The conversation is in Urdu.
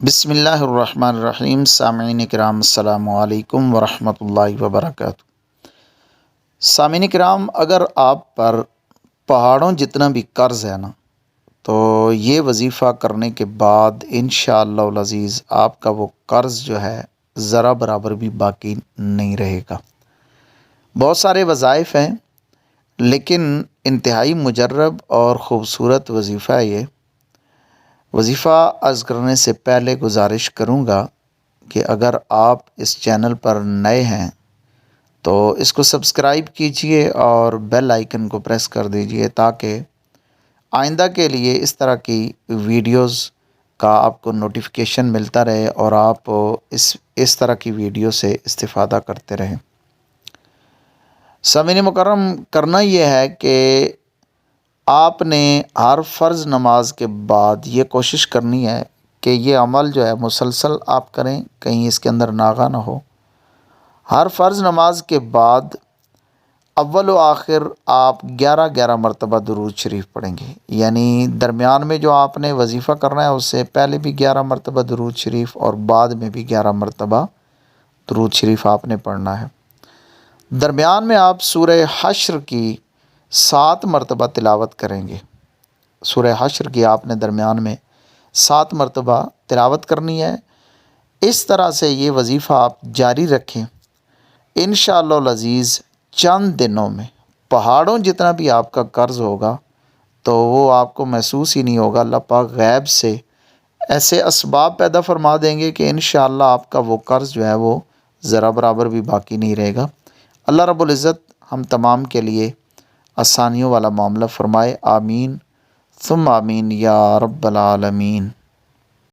بسم اللہ الرحمن الرحیم۔ سامعین کرام السلام علیکم ورحمۃ اللہ وبرکاتہ۔ سامعین کرام، اگر آپ پر پہاڑوں جتنا بھی قرض ہے نا، تو یہ وظیفہ کرنے کے بعد انشاءاللہ العزیز آپ کا وہ قرض جو ہے ذرا برابر بھی باقی نہیں رہے گا۔ بہت سارے وظائف ہیں، لیکن انتہائی مجرب اور خوبصورت وظیفہ ہے یہ۔ وظیفہ عرض کرنے سے پہلے گزارش کروں گا کہ اگر آپ اس چینل پر نئے ہیں تو اس کو سبسکرائب کیجئے اور بیل آئیکن کو پریس کر دیجئے تاکہ آئندہ کے لیے اس طرح کی ویڈیوز کا آپ کو نوٹیفیکیشن ملتا رہے اور آپ اس طرح کی ویڈیو سے استفادہ کرتے رہیں۔ سامعین مکرم، کرنا یہ ہے کہ آپ نے ہر فرض نماز کے بعد یہ کوشش کرنی ہے کہ یہ عمل جو ہے مسلسل آپ کریں، کہیں اس کے اندر ناغہ نہ ہو۔ ہر فرض نماز کے بعد اول و آخر آپ 11 مرتبہ درود شریف پڑھیں گے، یعنی درمیان میں جو آپ نے وظیفہ کرنا ہے اس سے پہلے بھی 11 مرتبہ درود شریف اور بعد میں بھی 11 مرتبہ درود شریف آپ نے پڑھنا ہے۔ درمیان میں آپ سورہ حشر کی 7 مرتبہ تلاوت کریں گے۔ سورہ حشر کی آپ نے درمیان میں 7 مرتبہ تلاوت کرنی ہے۔ اس طرح سے یہ وظیفہ آپ جاری رکھیں، انشاءاللہ العزیز چند دنوں میں پہاڑوں جتنا بھی آپ کا قرض ہوگا تو وہ آپ کو محسوس ہی نہیں ہوگا۔ اللہ پاک غیب سے ایسے اسباب پیدا فرما دیں گے کہ انشاءاللہ آپ کا وہ قرض جو ہے وہ ذرا برابر بھی باقی نہیں رہے گا۔ اللہ رب العزت ہم تمام کے لیے آسانیوں والا معاملہ فرمائے۔ آمین ثم آمین یا رب العالمین۔